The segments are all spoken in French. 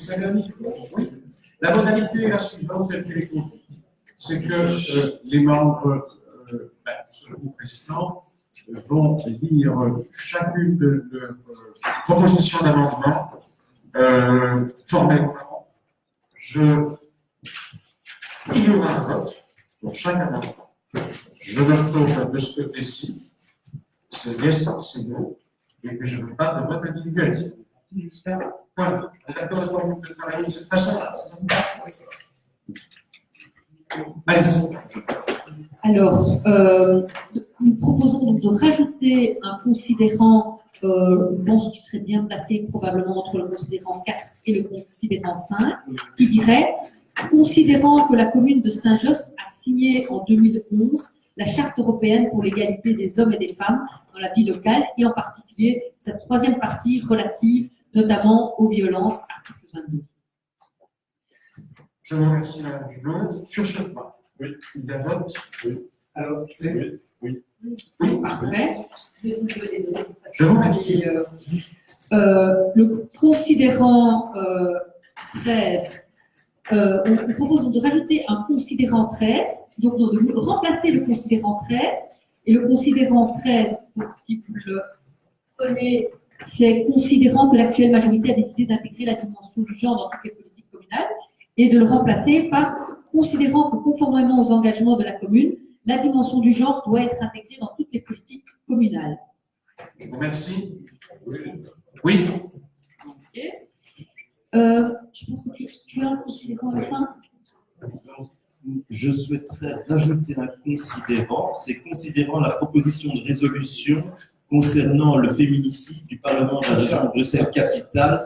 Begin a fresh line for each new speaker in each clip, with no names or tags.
Ça donne oui. La modalité est la suivante, telle qu'elle est contenue. C'est que les membres, ce groupe précédent, vont lire chacune de leurs propositions d'amendement formellement. Il y aura un vote pour chaque amendement. Je le ferai de ce côté-ci. C'est yes, c'est no. Et puis je ne veux pas de vote individuel. Voilà. On est d'accord de travailler de cette façon-là. Allez-y.
Alors, nous proposons donc de rajouter un considérant, je pense qu'il serait bien placé probablement entre le considérant 4 et le considérant 5, qui dirait « Considérant que la commune de Saint-Josse a signé en 2011 la Charte européenne pour l'égalité des hommes et des femmes dans la vie locale, et en particulier sa troisième partie relative notamment aux violences, article 22. »
Je vous remercie, Madame Julot. Sur ce point, oui. Il y a vote. Oui. Alors, c'est oui.
Oui, parfait. Je vais vous donner des données.
Je vous remercie.
Le considérant 13, on propose de rajouter un considérant 13, donc de remplacer le considérant 13, et le considérant 13, donc, si vous le prenez, c'est considérant que l'actuelle majorité a décidé d'intégrer la dimension du genre dans toutes les politiques communales, et de le remplacer par considérant que conformément aux engagements de la commune, la dimension du genre doit être intégrée dans toutes les politiques communales.
Merci. Oui.
Okay. Je pense que tu as un considérant à la fin.
Je souhaiterais rajouter un considérant, c'est considérant la proposition de résolution concernant le féminicide du Parlement de la région de Bruxelles-Capitale.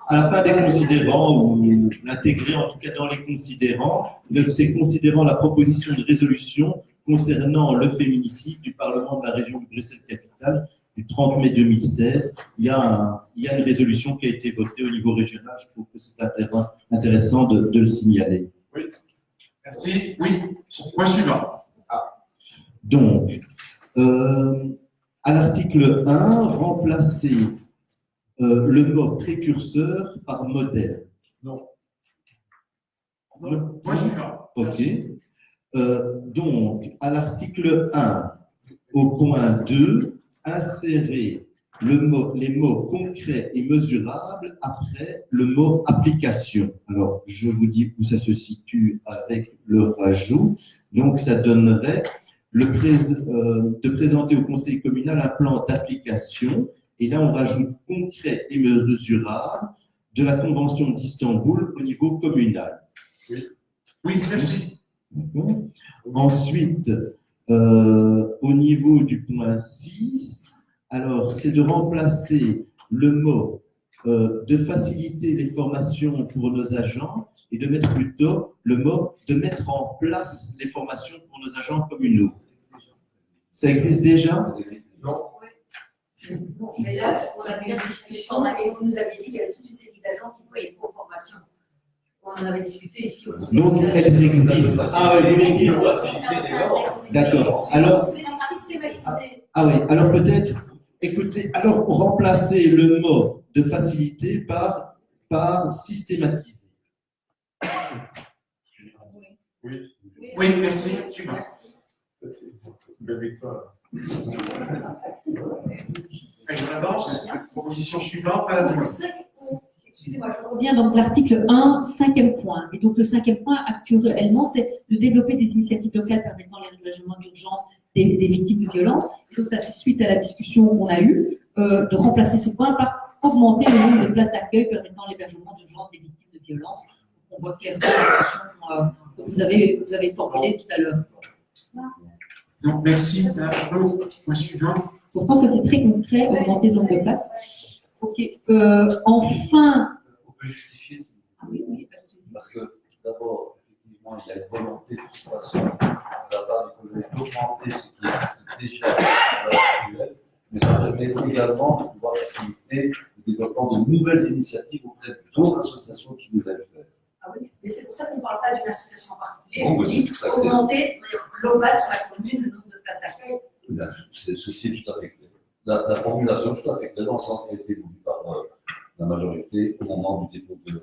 À la fin des considérants, ou l'intégrer en tout cas dans les considérants, c'est considérant la proposition de résolution concernant le féminicide du Parlement de la région de Bruxelles-Capitale du 30 mai 2016. Il y a une résolution qui a été votée au niveau régional. Je trouve que c'est intéressant de le signaler.
Oui. Merci. Oui. Point suivant.
Donc, à l'article 1, remplacer le mot précurseur par modèle.
Non. Point suivant.
Ok. Donc, à l'article 1, au point 2, insérer les mots concrets et mesurables après le mot application. Alors, je vous dis où ça se situe avec le rajout. Donc, ça donnerait de présenter au conseil communal un plan d'application. Et là, on rajoute concret et mesurable de la Convention d'Istanbul au niveau communal.
Oui, oui, merci.
Ensuite, au niveau du point 6, alors c'est de remplacer le mot de faciliter les formations pour nos agents et de mettre plutôt le mot de mettre en place les formations pour nos agents communaux. Ça existe déjà?
Non.
Bon, mais là, on avait une discussion et vous nous avez dit qu'il y avait toute une série d'agents qui pouvaient être en formation. On en avait discuté ici au conseil.
Donc, elles existent. Ah oui, vous voulez dire? D'accord. Alors, ah oui, alors peut-être, écoutez, alors remplacer le mot de facilité par systématiser.
Oui, oui, merci. Je avance. Proposition suivante, Madame.
Excusez-moi, je reviens donc à l'article 1, cinquième point. Et donc le cinquième point, actuellement, c'est de développer des initiatives locales permettant l'engagement d'urgence des victimes de violences. Et donc ça, c'est suite à la discussion qu'on a eue, de remplacer ce point par augmenter le nombre de places d'accueil permettant l'hébergement d'urgence des victimes de violences. On voit clairement la que vous avez formulée tout à l'heure.
Donc, merci. Point suivant.
Pourtant, ça c'est très concret, augmenter le nombre de places. Ok. Enfin.
On peut justifier.
Ah oui, oui.
Parce que d'abord, effectivement, il y a une volonté de toute façon de la part du projet d'augmenter ce qui existe déjà dans l'actuel, mais ça permet également de pouvoir faciliter le développement de nouvelles initiatives auprès d'autres associations qui nous aident.
Ah oui, mais c'est pour ça qu'on ne parle pas d'une association en particulier.
Bon,
on dit augmenter de manière globale sur la commune le nombre de places d'accueil.
Ceci est tout à fait clair. La formulation est tout à fait claire dans le sens qui a été voulu par la majorité au moment du dépôt de.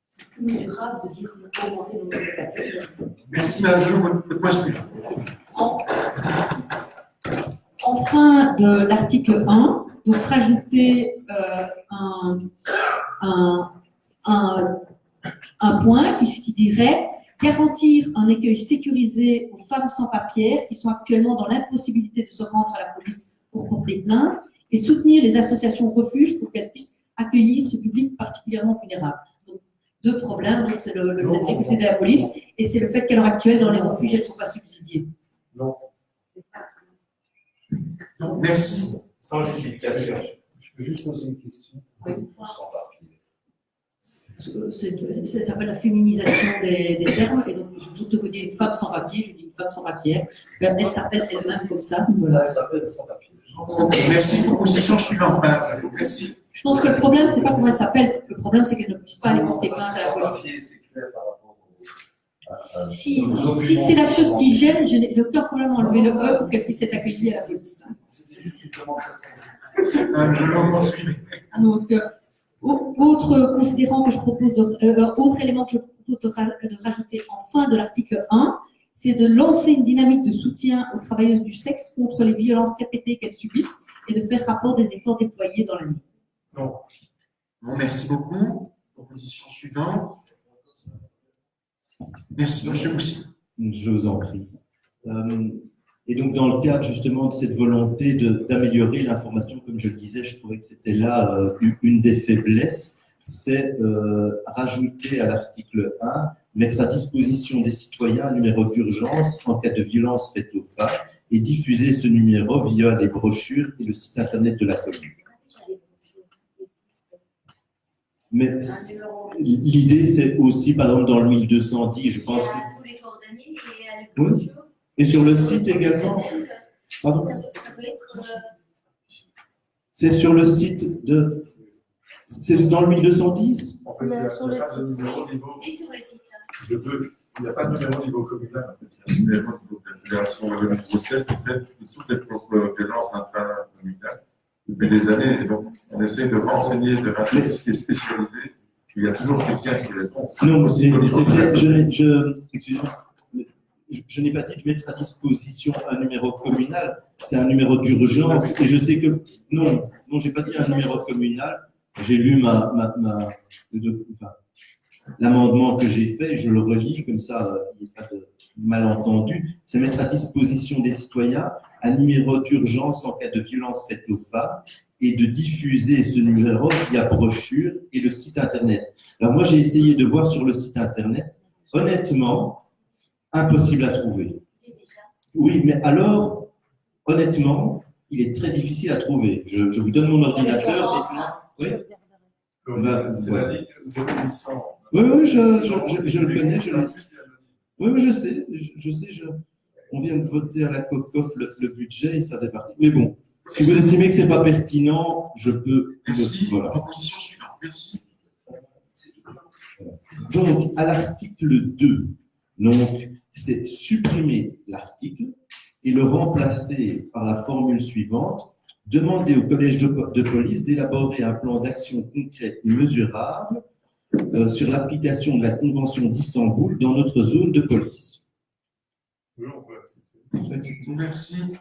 C'est mesurable de dire qu'on peut augmenter le nombre de papiers.
Merci, Madame Gelot. Le point suivant.
En fin de l'article 1, donc rajouter un point qui dirait garantir un accueil sécurisé aux femmes sans papiers qui sont actuellement dans l'impossibilité de se rendre à la police pour porter plainte et soutenir les associations refuges pour qu'elles puissent accueillir ce public particulièrement vulnérable. Donc, deux problèmes, donc c'est la difficulté de la police et c'est le fait qu'à l'heure actuelle, dans les refuges, elles ne sont pas subsidiées.
Donc, merci.
Sans justification.
Je peux juste poser une question.
Oui.
Sans papier.
Ça s'appelle la féminisation des termes, et donc plutôt que vous dire une femme sans papier, je dis une femme sans papier. Elle s'appelle elle-même comme ça. Voilà.
Ça s'appelle sans papier.
Ok, merci. Proposition suivante, Madame Gelot. Merci.
Je pense que le problème, c'est pas comment elle s'appelle, le problème, c'est qu'elle ne puisse pas aller porter plainte à la police.
C'est clair par rapport
Si c'est la chose qui gêne, je n'ai aucun problème à enlever le E pour qu'elle puisse être accueillie à la police.
C'était juste une commentation.
Le suivant.
Donc, autre considérant que je propose autre élément que je propose de rajouter en fin de l'article 1, c'est de lancer une dynamique de soutien aux travailleuses du sexe contre les violences répétées qu'elles subissent et de faire rapport des efforts déployés dans l'année.
Bon, merci beaucoup. Proposition suivante. Merci, Monsieur Boussy.
Je vous en prie. Et donc, dans le cadre justement de cette volonté d'améliorer l'information, comme je le disais, je trouvais que c'était là une des faiblesses, c'est rajouter à l'article 1, mettre à disposition des citoyens un numéro d'urgence en cas de violence faite aux femmes et diffuser ce numéro via les brochures et le site internet de la commune. Mais l'idée, c'est aussi, par exemple, dans le 1210, je pense que...
Tous les coordonnées et
Oui. Et sur le site également. Pardon.
Ça peut être.
C'est sur le site de... C'est dans le 1210
En fait, il n'y a
Sur le
pas de
site.
numéro au niveau
Et sur le site.
il n'y a pas de numéro au niveau communal. En fait. Il y a un numéro au niveau de la fédération au niveau 7, en fait, sous les violences intracommunales depuis des années. Et donc, on essaie de renseigner, de rassembler tout ce qui est spécialisé. Il y a toujours quelqu'un qui répond.
Non,
C'était.
excusez-moi, je n'ai pas dit de mettre à disposition un numéro communal, c'est un numéro d'urgence. Et je sais que... Non, j'ai pas dit un numéro communal. J'ai lu l'amendement que j'ai fait, je le relis, comme ça, il n'y a pas de malentendu. C'est mettre à disposition des citoyens un numéro d'urgence en cas de violence faite aux femmes et de diffuser ce numéro via brochure et le site internet. Alors moi, j'ai essayé de voir sur le site internet. Honnêtement, impossible à trouver. Oui, mais alors, honnêtement, il est très difficile à trouver. Je vous donne mon ordinateur. Oui.
C'est la ligne 0800.
Oui, je le connais. Oui, je sais. On vient de voter à la COCOF le budget et ça fait partie. Mais bon, si vous estimez que ce n'est pas pertinent, je peux.
Merci.
Voilà.
Proposition suivante. Merci.
Donc, à l'article 2, donc, c'est supprimer l'article et le remplacer par la formule suivante. Demander au collège de police d'élaborer un plan d'action concret et mesurable sur l'application de la Convention d'Istanbul dans notre zone de police.
Oui, on peut accepter.
Merci.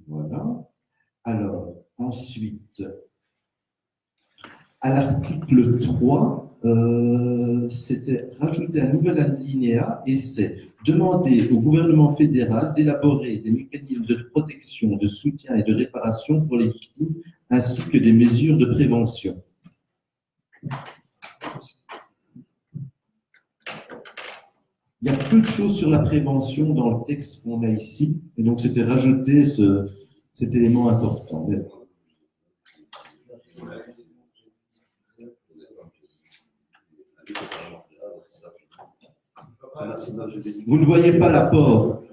Voilà. Alors, ensuite, à l'article 3, c'était rajouter un nouvel alinéa et c'est demander au gouvernement fédéral d'élaborer des mécanismes de protection, de soutien et de réparation pour les victimes, ainsi que des mesures de prévention. Il y a peu de choses sur la prévention dans le texte qu'on a ici, et donc c'était rajouter cet élément important. Vous ne voyez pas l'apport.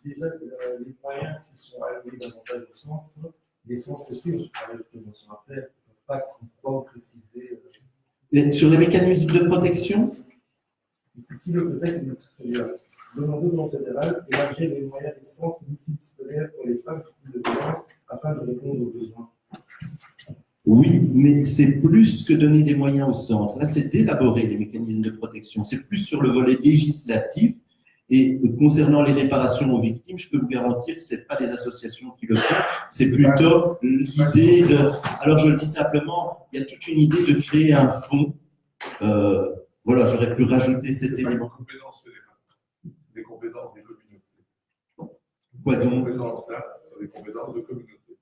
Déjà, les moyens, s'ils sont alloués davantage au centre, les centres aussi ont un travail de prévention à faire. On ne peut pas préciser.
Et sur les mécanismes de protection,
Ici, le texte est très bien. Demander au gouvernement fédéral d'élargir les moyens des centres multidisciplinaires pour les femmes victimes de violences afin de répondre aux besoins.
Oui, mais c'est plus que donner des moyens au centre. Là, c'est d'élaborer les mécanismes de protection. C'est plus sur le volet législatif. Et concernant les réparations aux victimes, je peux vous garantir que ce n'est pas les associations qui le font, c'est plutôt l'idée de... Alors, je le dis simplement, il y a toute une idée de créer un fonds. Voilà, j'aurais pu rajouter cet
C'est pas une
élément.
compétence fédérale. C'est des compétences des communautés.
Quoi
Ces
donc?
compétences-là sont des compétences de communauté.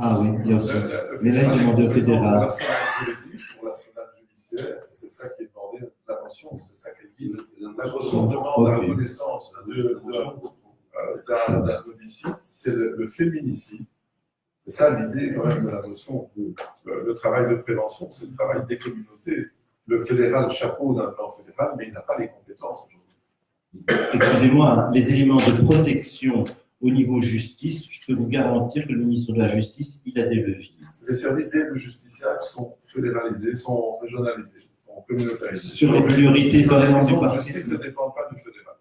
Ah oui, il y a aussi. Mais là, il demande au fédéral.
Pour l'arsenal judiciaire, c'est ça qui est demandé, la motion, c'est ça qu'elle vise. La motion demande la reconnaissance d'un homicide, c'est le féminicide. C'est ça l'idée quand même de la notion. Le travail de prévention, c'est le travail des communautés. Le fédéral chapeau d'un plan fédéral, mais il n'a pas les compétences aujourd'hui.
Excusez-moi, les éléments de protection au niveau justice, je peux vous garantir que le ministre de la Justice, il a des leviers.
Les services d'aide justiciables sont fédéralisés, sont régionalisés, sont communautarisés.
Sur les priorités, par
Les
exemple,
de justice ne dépendent pas du fédéral.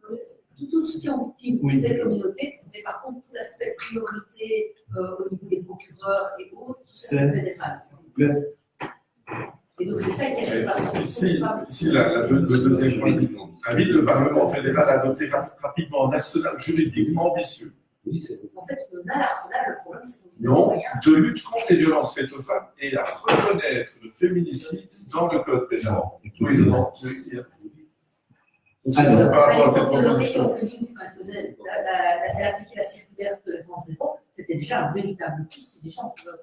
Tout le soutien aux victimes,
Oui.
c'est communauté, mais par contre, tout l'aspect priorité au niveau des procureurs et autres, tout ça, c'est fédéral. Et donc, c'est ça qui est
Ici, le deuxième point, invite le Parlement fédéral à adopter rapidement un arsenal juridique ambitieux.
En fait, on a l'arsenal, le problème, c'est qu'on
Non, de lutte contre les violences faites aux femmes et à reconnaître le féminicide dans le code pénal. Donc, c'est
Alors,
par rapport à cette
l'époque de
proposition.
Laurie Collins, quand elle appliquait la circulaire de défense zéro, c'était déjà un véritable plus, si des gens pouvaient.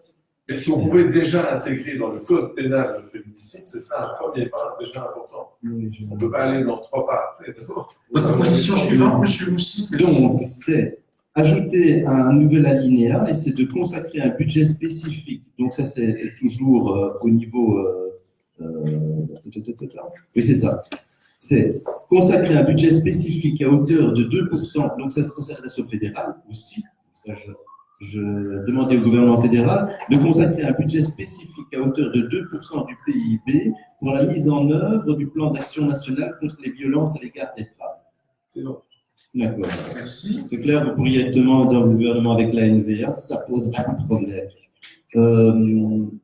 Et si on pouvait déjà intégrer dans le code pénal le féminicide, ce serait un premier pas déjà important. On ne peut pas aller dans 3 pas après. D'abord.
Votre position suivante, monsieur Moussi.
Donc, c'est ajouter un nouvel alinéa et c'est de consacrer un budget spécifique. Donc, ça, c'est toujours au niveau. Oui, c'est ça. C'est consacrer un budget spécifique à hauteur de 2%. Donc, ça se s'adresse au fédéral aussi. Ça, je demandais au gouvernement fédéral de consacrer un budget spécifique à hauteur de 2% du PIB pour la mise en œuvre du plan d'action national contre les violences à l'égard des femmes.
C'est bon.
D'accord.
Merci.
C'est clair, vous pourriez être dans le gouvernement avec la NVA, ça pose pas de problème.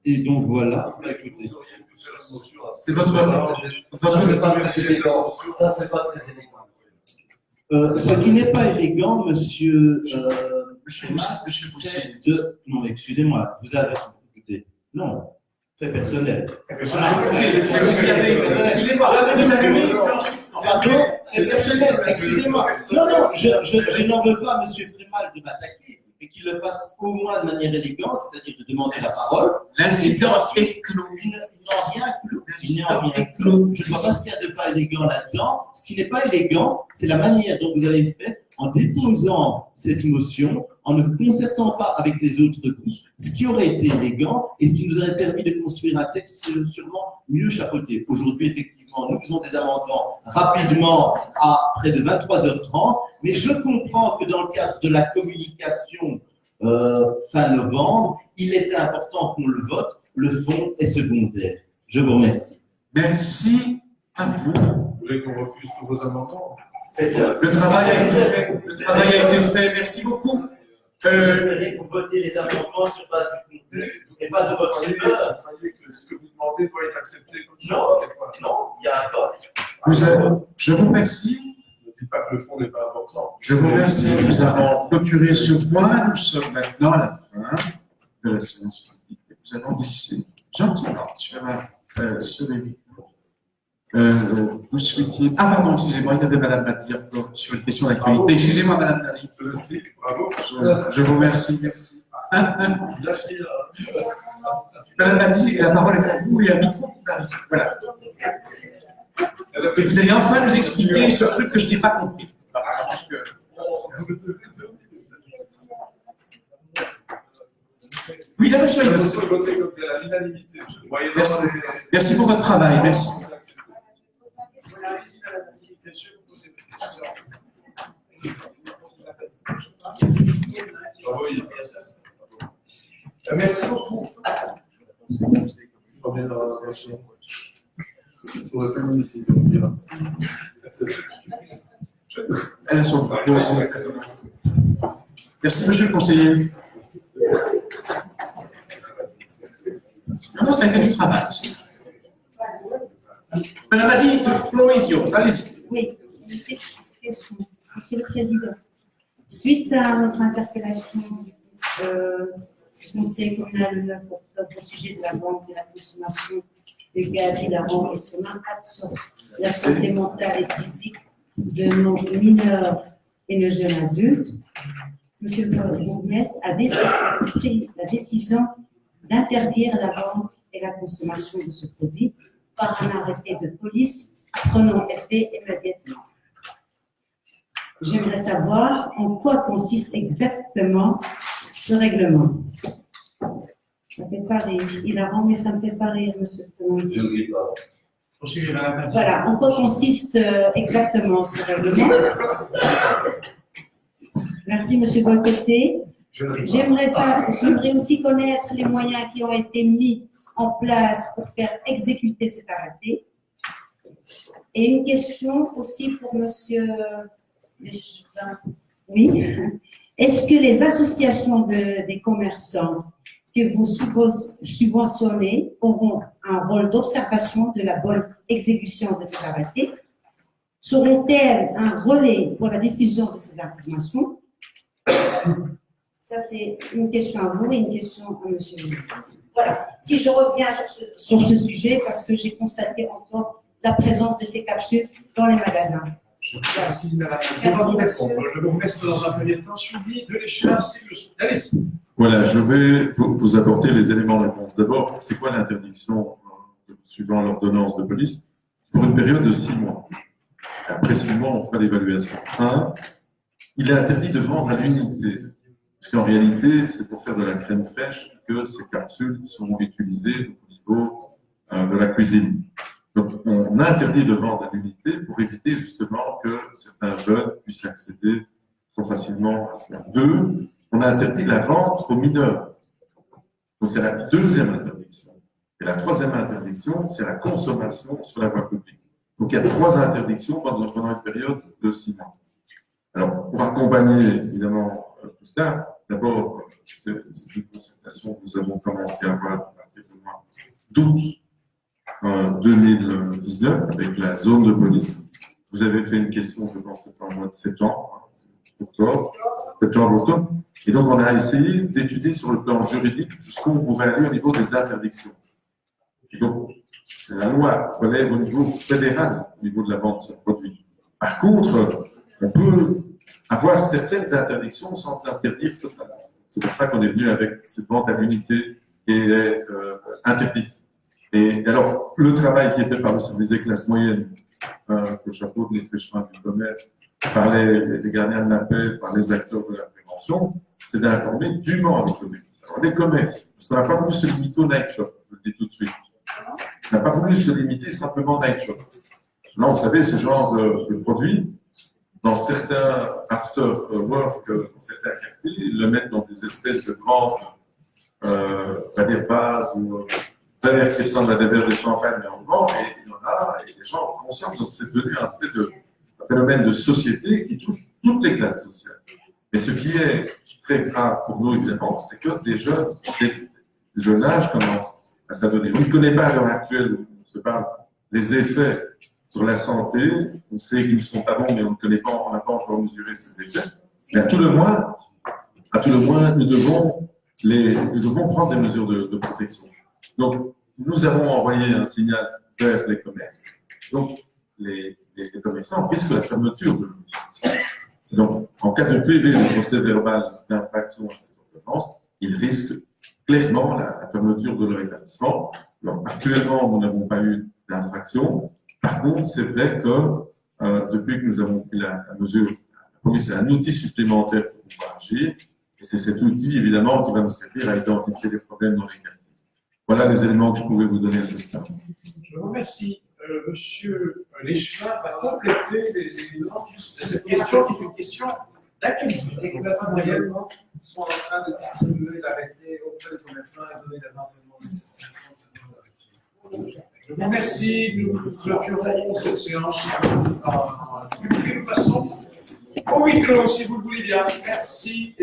Et donc voilà, bah, écoutez.
Vous auriez pu faire une motion.
C'est votre.
Ça, c'est pas très élégant. Ça, c'est pas très élégant.
Ce qui n'est pas élégant, monsieur.
Monsieur Moussi.
c'est de... Non, excusez-moi, vous avez. Écoutez, non, très personnel.
Excusez-moi, vous avez mis.
Pardon, c'est personnel, excusez-moi. Non, non, je n'en veux pas, monsieur Frémal, de m'attaquer, mais qu'il le fasse au moins de manière élégante, c'est-à-dire de demander la parole.
L'incident est clos.
Il n'est en rien clos. Il n'est en rien clos. Je ne vois pas ce qu'il y a de pas élégant là-dedans. Ce qui n'est pas élégant, c'est la manière dont vous avez fait en déposant cette motion, en ne vous concertant pas avec les autres groupes, ce qui aurait été élégant et qui nous aurait permis de construire un texte sûrement mieux chapeauté. Aujourd'hui, effectivement, nous faisons des amendements rapidement à près de 23h30, mais je comprends que dans le cadre de la communication fin novembre, il était important qu'on le vote. Le fond est secondaire. Je vous remercie.
Merci à vous.
Vous voulez qu'on refuse tous vos amendements?
Le travail a été fait. Le travail a été fait. Merci beaucoup.
J'espérais que vous votez les amendements sur base du contenu et pas de votre humeur.
Ce que vous demandez doit être accepté comme ça.
Non,
c'est quoi?
non, il y a un vote.
Je vous remercie.
Ne dites pas que le fond n'est pas important.
Je vous remercie. Nous avons clôturé ce point. Nous sommes maintenant à la fin de la séance politique. Nous allons glisser gentiment sur les micros. Vous souhaitiez. Ah, pardon, excusez-moi, il y avait Madame Nadir sur une question d'actualité. Excusez-moi, Madame Nadir.
Bravo.
Je vous remercie, merci. Madame Nadir, la parole est à vous et un micro qui arrive. Voilà. Et vous allez enfin nous expliquer ce truc que je n'ai pas compris. Parce que... Oui, là, monsieur. Merci. Merci pour votre travail. Merci.
Merci beaucoup. Première intervention sur le féminicide.
Elle a son propos. Merci, monsieur le conseiller. Avant, ça a été du travail. Madame a dit, le flow is yours. Allez-y.
Oui, une petite question. Monsieur le Président, suite à notre interpellation du Conseil communal au sujet de la vente et la consommation de gaz hilarant et ce impact sur la santé mentale et physique de nos mineurs et nos jeunes adultes, Monsieur le bourgmestre a pris la décision d'interdire la vente et la consommation de ce produit par un arrêté de police prenant effet immédiatement. J'aimerais savoir en quoi consiste exactement ce règlement. Ça fait pas rire, hilarant, mais ça ne me fait pas rire, monsieur le Président.
Je ne ris pas.
Poursuivez, Madame Mathieu.
Voilà, en quoi consiste exactement ce règlement. Merci, monsieur Bocoté. J'aimerais aussi connaître les moyens qui ont été mis en place pour faire exécuter cet arrêté. Et une question aussi pour monsieur. Oui. Est-ce que les associations des commerçants que vous subventionnez auront un rôle d'observation de la bonne exécution de cet arrêté? Seront-elles un relais pour la diffusion de ces informations? Ça, c'est une question à vous et une question à monsieur le ministre. Voilà. Si je reviens sur ce sujet, parce que j'ai constaté encore la présence de ces capsules dans les magasins.
Merci, Madame.
Merci,
Je vais vous mettre dans un premier temps suivi de l'échéance. Allez-y.
Voilà, je vais vous apporter les éléments de réponse. D'abord, c'est quoi l'interdiction suivant l'ordonnance de police? Pour une période de 6 mois. Après 6 mois, on fera l'évaluation. 1, il est interdit de vendre à l'unité. Parce qu'en réalité, c'est pour faire de la crème fraîche que ces capsules sont utilisées au niveau de la cuisine. Donc, on a interdit de vendre à l'unité pour éviter justement que certains jeunes puissent accéder trop facilement à cela. 2, on a interdit la vente aux mineurs. Donc, c'est la deuxième interdiction. Et la troisième interdiction, c'est la consommation sur la voie publique. Donc, il y a 3 interdictions pendant une période de 6 mois. Alors, pour accompagner évidemment tout ça, d'abord, c'est une concertation que nous avons commencé à avoir à partir du mois d'août 2019 avec la zone de police. Vous avez fait une question, je pense, c'était en mois de septembre, octobre. Et donc, on a essayé d'étudier sur le plan juridique jusqu'où on pouvait aller au niveau des interdictions. Et donc, la loi relève au niveau fédéral, au niveau de la vente de ce produit. Par contre, on peut avoir certaines interdictions sans interdire totalement. C'est pour ça qu'on est venu avec cette vente à l'unité qui est interdite. Et alors, le travail qui est fait par le service des classes moyennes, le chapeau de l'échevin du commerce, par les gardiens de la paix, par les acteurs de la prévention, c'est d'informer dûment les commerces. Alors, les commerces, parce qu'on n'a pas voulu se limiter au night shop, je le dis tout de suite. On n'a pas voulu se limiter simplement au night shop. Là, vous savez, ce genre de produit, dans certains after-work, dans certains quartiers, ils le mettent dans des espèces de grandes, pas des vases ou verres qui ressemblent à des verres de champagne, mais en grand, et il y en a, et les gens ont conscience que c'est devenu un phénomène de société qui touche toutes les classes sociales. Mais ce qui est très grave pour nous, évidemment, c'est que des jeunes, des jeunes âges commencent à s'adonner. On ne connaît pas à l'heure actuelle, on se parle, les effets sur la santé. On sait qu'ils ne sont pas bons, mais on ne connaît pas, on n'a pas encore mesuré ces effets. Mais à tout le moins, nous devons prendre des mesures de protection. Donc, nous avons envoyé un signal vers les commerces. Donc, les commerçants risquent la fermeture de l'outil. Donc, en cas de PV, de procès verbal d'infraction à cette ordonnance, ils risquent clairement la fermeture de leur établissement. Alors, actuellement, nous n'avons pas eu d'infraction. Par contre, c'est vrai que depuis que nous avons pris la mesure, la police a un outil supplémentaire pour pouvoir agir. Et c'est cet outil, évidemment, qui va nous servir à identifier les problèmes dans les quartiers. Voilà les éléments que je pouvais vous donner à ce stade.
Je vous remercie. Monsieur Léchevin va compléter les éléments de cette question qui est une question d'actualité.
Les classes moyennes sont en train de distribuer l'arrêté auprès des commerçants et donner les renseignements nécessaires.
Je vous remercie. Nous clôturons cette séance. Nous passons au huis clos, si vous le voulez bien. Merci.